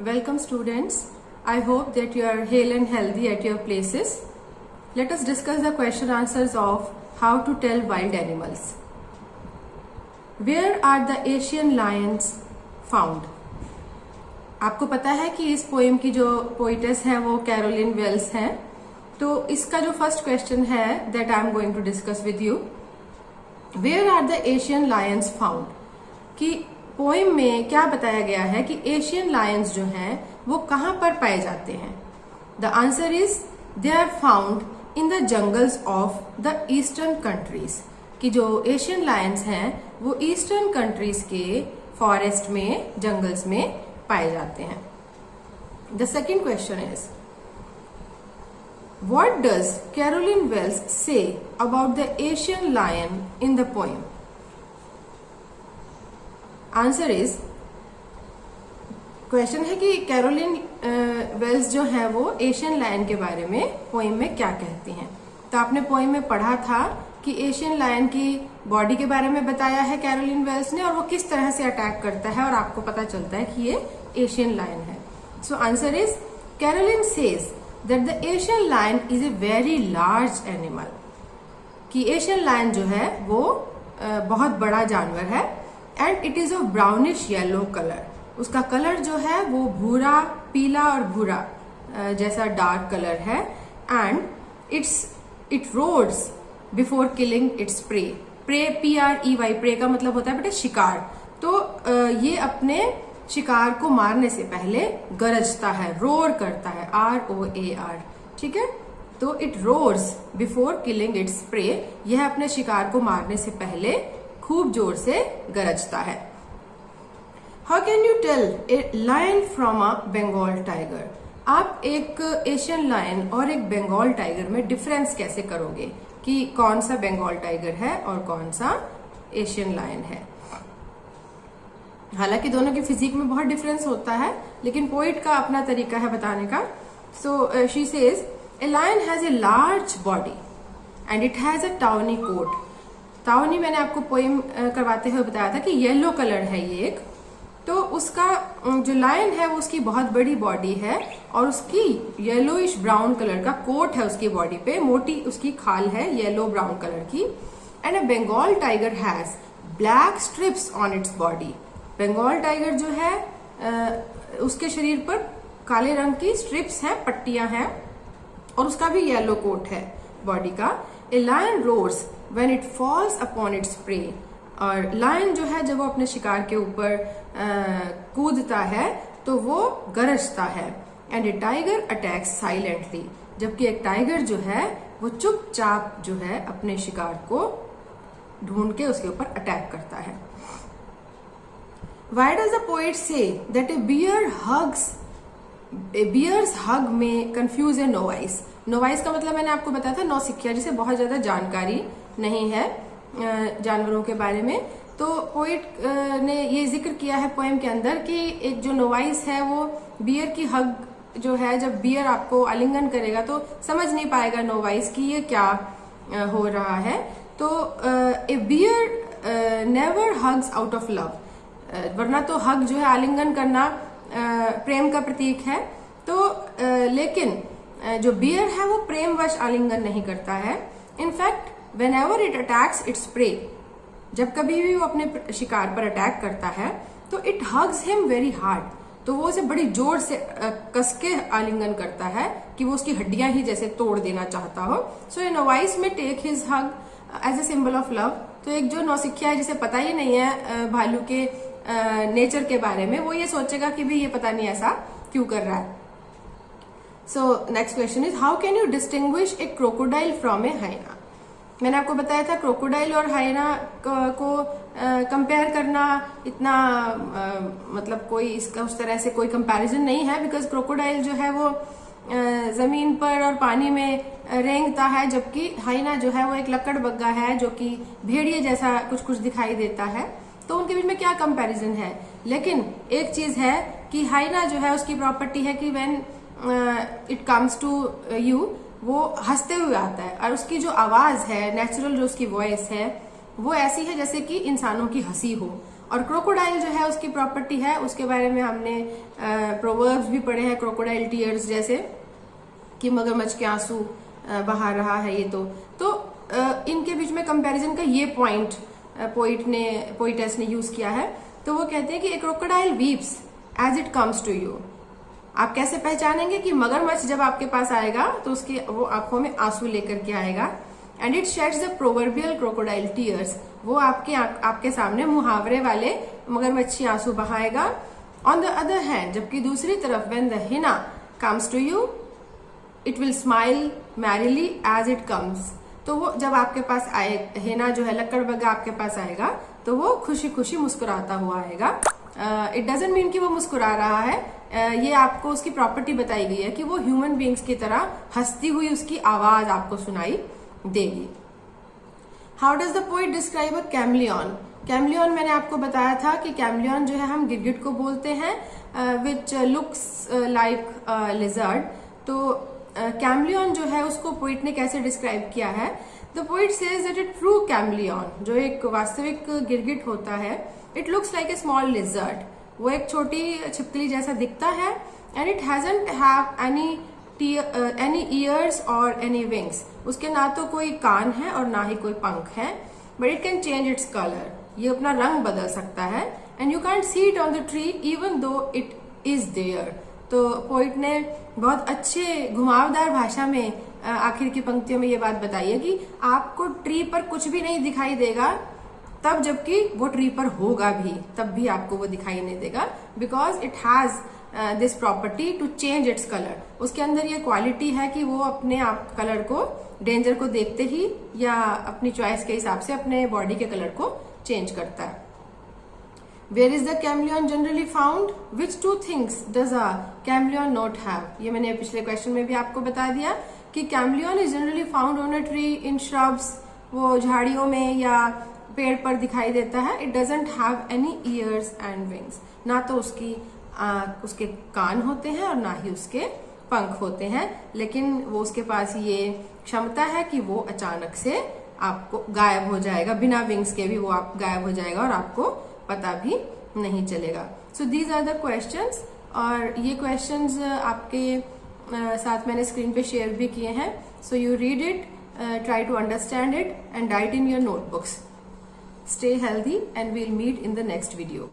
Welcome students. I hope that you are hale and healthy at your places. Let us discuss the question answers of how to tell wild animals. Where are the Asian lions found? आपको पता है कि इस poem की जो poetess है वो Caroline Wales हैं। तो इसका जो फर्स्ट क्वेश्चन है that I am going to discuss with you, where are the Asian lions found, कि पोएम में क्या बताया गया है कि एशियन लायंस जो हैं वो कहां पर पाए जाते हैं। The answer is they are found in the jungles of the eastern countries, कि जो एशियन लायंस हैं वो ईस्टर्न कंट्रीज के फॉरेस्ट में, जंगल्स में पाए जाते हैं। The second question is what does Carolyn Wells say about the Asian lion in the poem? Answer is, question है कि कैरोलिन वेल्स जो है वो एशियन लायन के बारे में पोइम में क्या कहती हैं। तो आपने पोइम में पढ़ा था कि एशियन लायन की बॉडी के बारे में बताया है कैरोलिन वेल्स ने, और वो किस तरह से अटैक करता है, और आपको पता चलता है कि ये एशियन लायन है। So answer is, Carolyn says that the Asian lion is a very large animal, कि एशियन लायन जो है वो बहुत बड़ा जानवर है, and it is of brownish yellow colour, उसका कलर जो है वो भूरा, पीला और भूरा जैसा डार्क कलर है, and it roars before killing its prey. Prey PREY, prey का मतलब होता है बेटा शिकार। तो ये अपने शिकार को मारने से पहले गरजता है, रोर करता है, ROAR, ठीक है। तो it roars before killing its pray, यह अपने शिकार को मारने से पहले खूब जोर से गरजता है। How can you tell a lion from a Bengal tiger? आप एक एशियन लायन और एक बंगाल टाइगर में डिफरेंस कैसे करोगे कि कौन सा बंगाल टाइगर है और कौन सा एशियन लायन है। हालांकि दोनों की फिजिक में बहुत डिफरेंस होता है, लेकिन पोइट का अपना तरीका है बताने का। So she says, a lion has a large body and it has a tawny coat. Tawny मैंने आपको पोइम करवाते हुए बताया था कि येलो कलर है ये एक। तो उसका जो लायन है वो उसकी बहुत बड़ी बॉडी है और उसकी येलोइश ब्राउन कलर का कोट है उसकी बॉडी पे, मोटी उसकी खाल है येलो ब्राउन कलर की। And a Bengal tiger has black stripes on its body. Bengal tiger जो है उसके शरीर पर काले रंग की स्ट्रिप्स हैं, पट्टियां हैं, और उसका भी येलो कोट है बॉडी का। A lion roars when it falls upon its prey, और लायन जो है जब वो अपने शिकार के ऊपर कूदता है तो वो गरजता है। And A tiger attacks silently, जबकि एक टाइगर जो है वो चुपचाप जो है अपने शिकार को ढूंढ के उसके ऊपर अटैक करता है। Why does the poet say that a bear's hug may confuse a novice? Novice का मतलब मैंने आपको बताया था नौसिखिया, जिसे बहुत ज्यादा जानकारी नहीं है जानवरों के बारे में। तो पोइट ने ये जिक्र किया है पोएम के अंदर कि एक जो नोवाइस है वो बियर की हग जो है, जब बियर आपको आलिंगन करेगा तो समझ नहीं पाएगा नोवाइस कि ये क्या हो रहा है। तो a bear never hugs out of love, वरना तो हग जो है, आलिंगन करना प्रेम का प्रतीक है। तो लेकिन जो बियर है वो प्रेमवश आलिंगन नहीं करता है। In fact when ever it attacks its prey, जब कभी भी वो अपने शिकार पर अटैक करता है तो it hugs him very hard, तो वो उसे बड़ी जोर से कसके आलिंगन करता है कि वो उसकी हड्डियां ही जैसे तोड़ देना चाहता हो। So a novice may take his hug as a symbol of love. तो एक जो नौसिखिया है जिसे पता ही नहीं है भालू के नेचर के बारे में, वो ये सोचेगा कि भी ये पता नहीं ऐसा क्यों कर रहा है। So next question is, how can you distinguish a crocodile from a hyena? मैंने आपको बताया था क्रोकोडाइल और हाइना को कंपेयर करना इतना मतलब कोई इसका उस तरह से कोई कंपैरिजन नहीं है, बिकॉज क्रोकोडाइल जो है वो जमीन पर और पानी में रेंगता है, जबकि हाइना जो है वो एक लकड़बग्गा है जो कि भेड़िए जैसा कुछ कुछ दिखाई देता है। तो उनके बीच में क्या कंपैरिजन है। लेकिन एक चीज है कि हाइना जो है उसकी प्रॉपर्टी है कि when it comes to you, वो हंसते हुए आता है, और उसकी जो आवाज है, नेचुरल जो उसकी वॉइस है, वो ऐसी है जैसे कि इंसानों की हंसी हो। और क्रोकोडाइल जो है उसकी प्रॉपर्टी है, उसके बारे में हमने प्रोवर्ब्स भी पढ़े हैं, क्रोकोडाइल टीयर्स जैसे कि मगरमच्छ के आंसू बहा रहा है ये। तो इनके बीच में कंपैरिजन का ये पॉइंट पोइटेस ने यूज किया है। तो वो कहते हैं कि a crocodile weeps as it comes to you. आप कैसे पहचानेंगे कि मगरमच्छ जब आपके पास आएगा तो उसके वो आंखों में आंसू लेकर के आएगा। And it sheds the proverbial crocodile tears, वो आपके सामने मुहावरे वाले मगरमच्छी आंसू बहाएगा। ऑन द अदर हैंड, जबकि दूसरी तरफ when the hyena comes to you it will smile merrily as it comes. तो वो जब आपके पास आए, हिना जो है लक्कड़बग्गा आपके पास आएगा तो वो खुशी खुशी मुस्कुराता हुआ आएगा। इट डजंट मीन कि वो मुस्कुरा रहा है, ये आपको उसकी प्रॉपर्टी बताई गई है कि वो ह्यूमन बींग्स की तरह हंसती हुई उसकी आवाज आपको सुनाई देगी। How does the poet describe a chameleon? Chameleon मैंने आपको बताया था कि कैमलियन जो है हम गिरगिट को बोलते हैं, विच लुक्स लाइक लिजर्ड। तो कैमलियन जो है उसको पोइट ने कैसे डिस्क्राइब किया है? The poet says that a true chameleon, जो एक वास्तविक गिरगिट होता है, it looks like a small lizard, वो एक छोटी छिपकली जैसा दिखता है। And it hasn't have any ears और एनी विंग्स, उसके ना तो कोई कान है और ना ही कोई पंख है। But it can change its colour, ये अपना रंग बदल सकता है। And you can't see it on the tree even though it is there. तो पोइट ने बहुत अच्छे घुमावदार भाषा में आखिर की पंक्तियों में ये बात बताई है कि आपको ट्री पर कुछ भी नहीं दिखाई देगा तब, जबकि वो ट्री पर होगा भी तब भी आपको वो दिखाई नहीं देगा, because it has this property to change its colour. उसके अंदर ये क्वालिटी है कि वो अपने आप कलर को, डेंजर को देखते ही या अपनी चॉइस के हिसाब से अपने बॉडी के कलर को चेंज करता है। Where is the chameleon generally found? Which two things does a chameleon not have? ये मैंने पिछले क्वेश्चन में भी आपको बता दिया कि chameleon is generally found on a tree, in shrubs, वो झाड़ियों में या पेड़ पर दिखाई देता है। It doesn't have any ears and wings, ना तो उसके कान होते हैं और ना ही उसके पंख होते हैं, लेकिन वो उसके पास ये क्षमता है कि वो अचानक से आपको गायब हो जाएगा, बिना विंग्स के भी वो आप गायब हो जाएगा और आपको पता भी नहीं चलेगा। So these are the questions, और ये क्वेश्चंस आपके साथ मैंने स्क्रीन पे शेयर भी किए हैं। So you read it, try to understand it and write in your notebooks. Stay healthy and we'll meet in the next video.